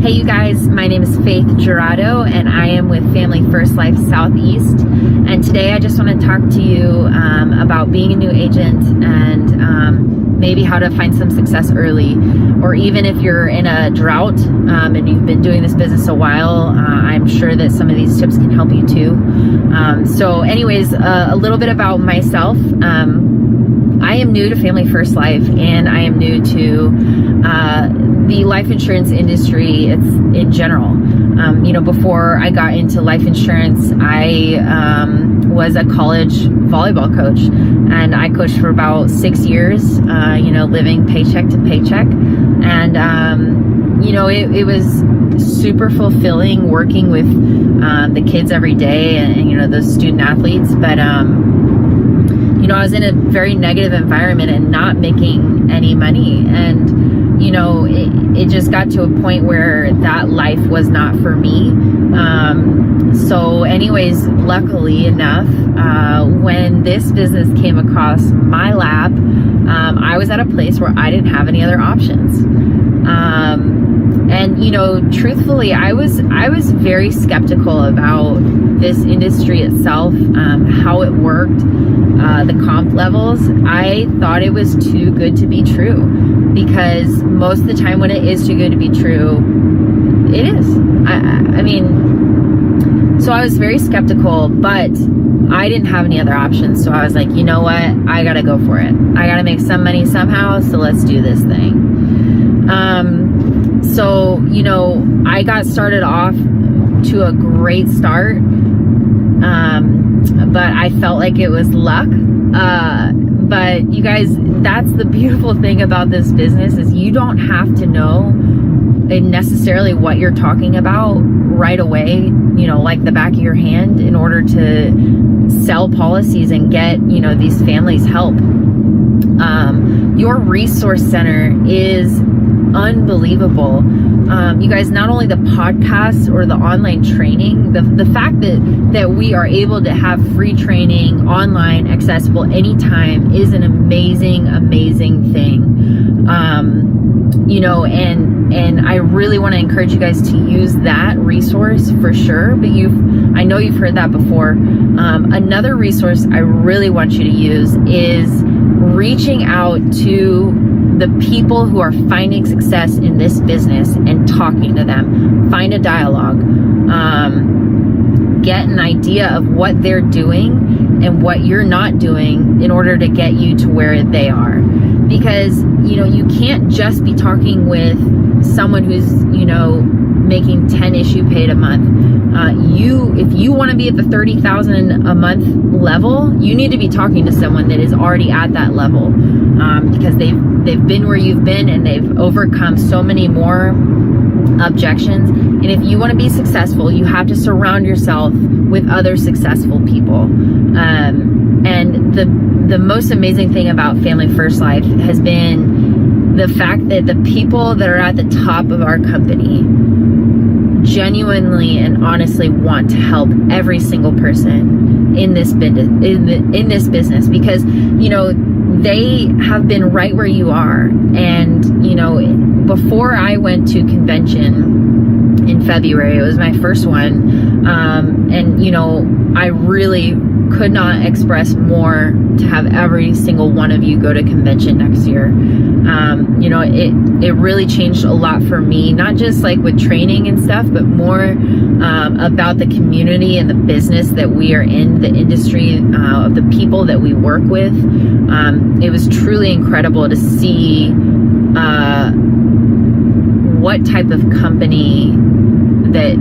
Hey you guys, my name is Faith Girodo and I am with Family First Life Southeast, and today I just want to talk to you about being a new agent and maybe how to find some success early, or even if you're in a drought and you've been doing this business a while, I'm sure that some of these tips can help you too. So anyways, a little bit about myself. I am new to Family First Life, and I am new to the life insurance industry in general. Before I got into life insurance, I was a college volleyball coach, and I coached for about 6 years, living paycheck to paycheck. And, it was super fulfilling working with the kids every day and those student athletes. But, I was in a very negative environment and not making any money. And, it just got to a point where that life was not for me. So anyways, luckily enough, when this business came across my lap, I was at a place where I didn't have any other options. Truthfully, I was very skeptical about this industry itself, how it worked, the comp levels. I thought it was too good to be true, because most of the time when it is too good to be true, it is. So I was very skeptical, but I didn't have any other options. So I was like, you know what? I gotta go for it. I gotta make some money somehow, so let's do this thing. I got started off to a great start, but I felt like it was luck. But you guys, that's the beautiful thing about this business, is you don't have to know necessarily what you're talking about right away, like the back of your hand, in order to sell policies and get, these families help. Your resource center is unbelievable. You guys, not only the podcasts or the online training, the fact that we are able to have free training online, accessible anytime, is an amazing thing. And I really want to encourage you guys to use that resource for sure. But I know you've heard that before. Another resource I really want you to use is reaching out to the people who are finding success in this business and talking to them. Find a dialogue. Get an idea of what they're doing and what you're not doing in order to get you to where they are. Because, you can't just be talking with someone who's, making 10 issue paid a month. If you want to be at the 30,000 a month level, you need to be talking to someone that is already at that level, because they've been where you've been, and they've overcome so many more objections. And if you want to be successful, you have to surround yourself with other successful people. And the most amazing thing about Family First Life has been the fact that the people that are at the top of our company genuinely and honestly want to help every single person in this business, because they have been right where you are. And before I went to convention in February, it was my first one, I really could not express more to have every single one of you go to convention next year. It really changed a lot for me, not just like with training and stuff, but more about the community and the business that we are in, the industry, of the people that we work with. It was truly incredible to see what type of company that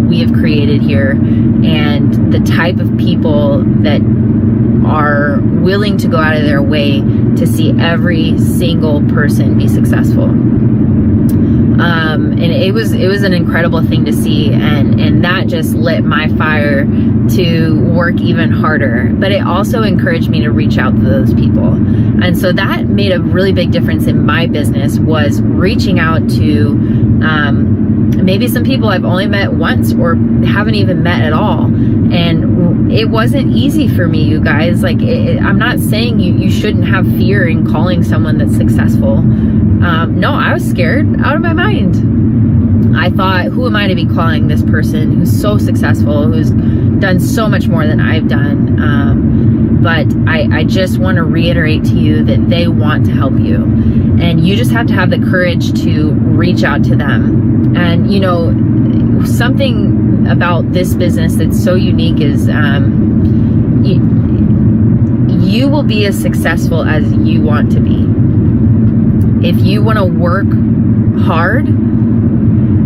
we have created here, and the type of people that are willing to go out of their way to see every single person be successful. And it was an incredible thing to see, and that just lit my fire to work even harder. But it also encouraged me to reach out to those people, and so that made a really big difference in my business, was reaching out to maybe some people I've only met once or haven't even met at all. And it wasn't easy for me, you guys. I'm not saying you shouldn't have fear in calling someone that's successful. No, I was scared out of my mind. I thought, who am I to be calling this person who's so successful, who's done so much more than I've done? But I just want to reiterate to you that they want to help you. And you just have to have the courage to reach out to them. And, you know, something about this business that's so unique is you will be as successful as you want to be. If you want to work hard,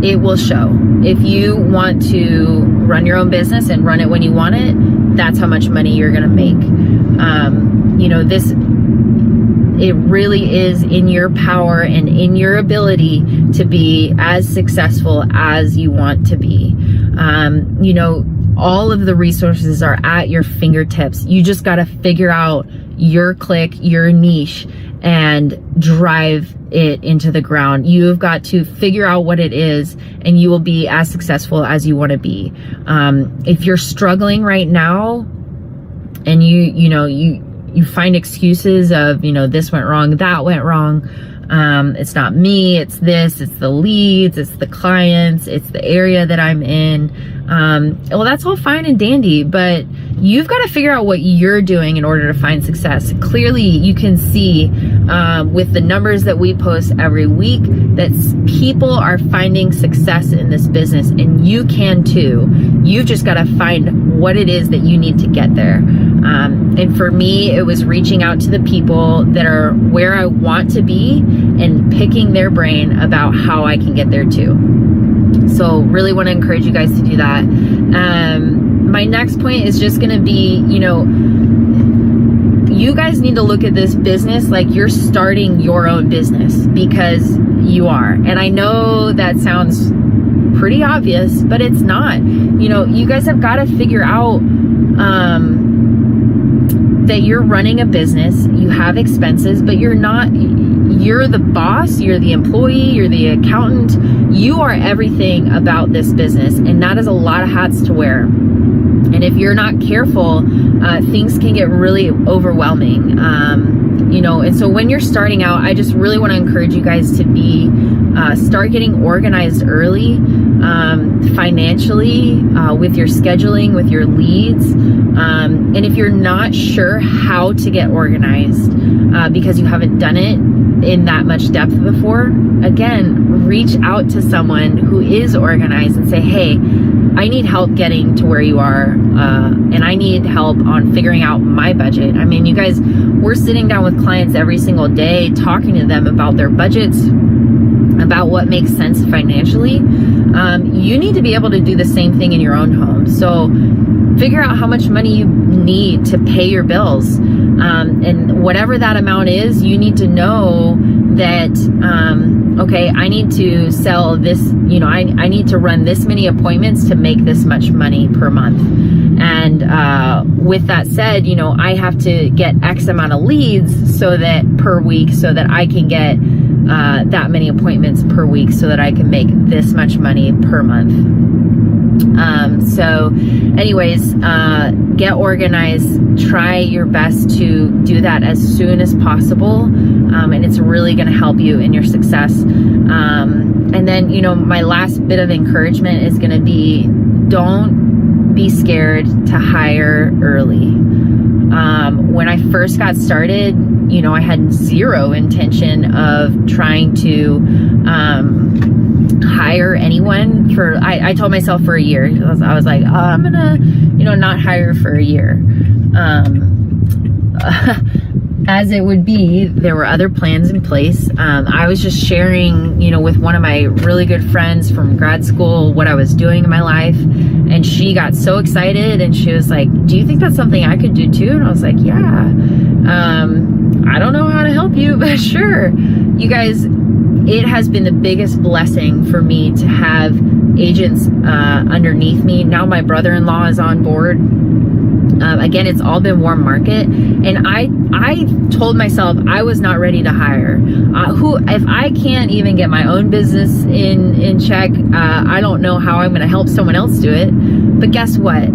it will show. If you want to run your own business and run it when you want it, that's how much money you're going to make. You know, it really is in your power and in your ability to be as successful as you want to be. You know, all of the resources are at your fingertips. You just got to figure out your clique, your niche, and drive it into the ground. You've got to figure out what it is, and you will be as successful as you want to be. If you're struggling right now and you find excuses of, you know, this went wrong, that went wrong, it's not me, it's this, it's the leads, it's the clients, it's the area that I'm in. Well, that's all fine and dandy, but you've got to figure out what you're doing in order to find success. Clearly, you can see with the numbers that we post every week that people are finding success in this business, and you can too. You've just got to find what it is that you need to get there. And for me, it was reaching out to the people that are where I want to be and picking their brain about how I can get there too. So really want to encourage you guys to do that. My next point is just going to be, you know, you guys need to look at this business like you're starting your own business, because you are. And I know that sounds pretty obvious, but it's not. You know, you guys have got to figure out that you're running a business, you have expenses, but you're the boss, you're the employee, you're the accountant, you are everything about this business, and that is a lot of hats to wear. And if you're not careful, things can get really overwhelming. You know, and so when you're starting out, I just really want to encourage you guys to start getting organized early, financially, with your scheduling, with your leads. And if you're not sure how to get organized, because you haven't done it in that much depth before, again, reach out to someone who is organized and say, hey, I need help getting to where you are, and I need help on figuring out my budget. I mean, you guys, we're sitting down with clients every single day, talking to them about their budgets, about what makes sense financially. You need to be able to do the same thing in your own home. So figure out how much money you need to pay your bills. And whatever that amount is, you need to know that, okay, I need to sell this, you know, I need to run this many appointments to make this much money per month. And with that said, you know, I have to get X amount of leads so that per week, so that I can get that many appointments per week, so that I can make this much money per month. So anyways, get organized, try your best to do that as soon as possible. And it's really going to help you in your success. And then, you know, my last bit of encouragement is going to be, don't be scared to hire early. When I first got started, you know, I had zero intention of trying to, hire anyone for, I told myself for a year. I was like, oh, I'm gonna, you know, not hire for a year. As it would be, there were other plans in place. I was just sharing, you know, with one of my really good friends from grad school what I was doing in my life, and she got so excited and she was like, do you think that's something I could do too? And I was like, yeah. I don't know how to help you, but sure. You guys, it has been the biggest blessing for me to have agents underneath me. Now my brother-in-law is on board. Again, it's all been warm market, and I told myself I was not ready to hire. If I can't even get my own business in check, I don't know how I'm going to help someone else do it. But guess what?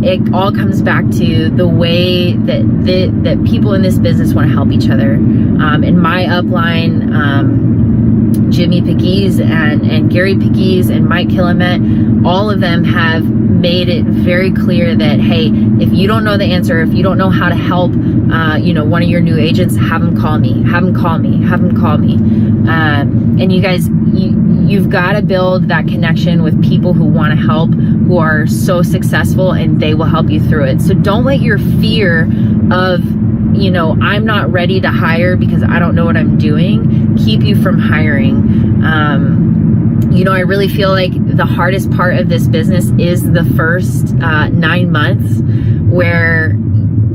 It all comes back to the way that people in this business want to help each other. In my upline, Jimmy Pegues and Gary Pegues and Mike Killamet, all of them have made it very clear that, hey, if you don't know the answer, if you don't know how to help, one of your new agents, have them call me, have them call me, have them call me. And you guys, you've got to build that connection with people who want to help, who are so successful, and they will help you through it. So don't let your fear of, I'm not ready to hire because I don't know what I'm doing, keep you from hiring. I really feel like the hardest part of this business is the first 9 months, where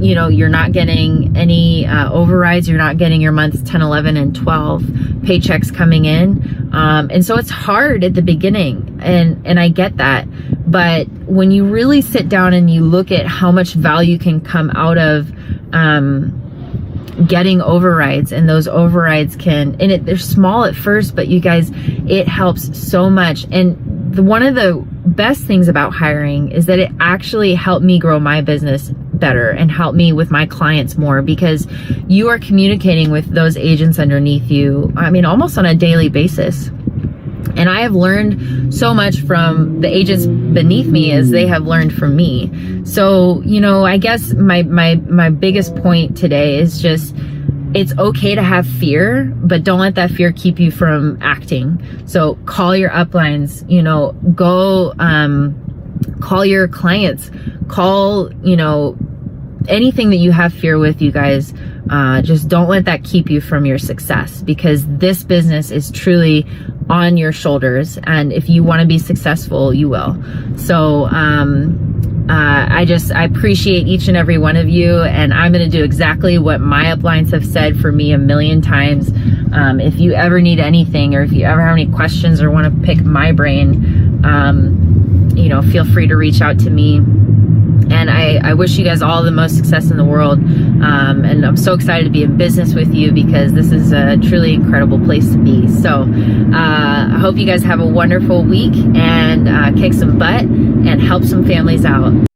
you're not getting any overrides, you're not getting your months 10, 11, and 12 paychecks coming in. And so it's hard at the beginning, and I get that. But when you really sit down and you look at how much value can come out of getting overrides, and those overrides they're small at first, but you guys, it helps so much. And one of the best things about hiring is that it actually helped me grow my business better and help me with my clients more, because you are communicating with those agents underneath you, almost on a daily basis. And I have learned so much from the agents beneath me as they have learned from me. So, I guess my biggest point today is just, it's okay to have fear, but don't let that fear keep you from acting. So call your uplines, go call your clients, call, anything that you have fear with, you guys. Just don't let that keep you from your success, because this business is truly on your shoulders, and if you want to be successful, you will. So I appreciate each and every one of you, and I'm going to do exactly what my uplines have said for me a million times. If you ever need anything, or if you ever have any questions or want to pick my brain, feel free to reach out to me. And I wish you guys all the most success in the world. And I'm so excited to be in business with you, because this is a truly incredible place to be. So I hope you guys have a wonderful week, and kick some butt and help some families out.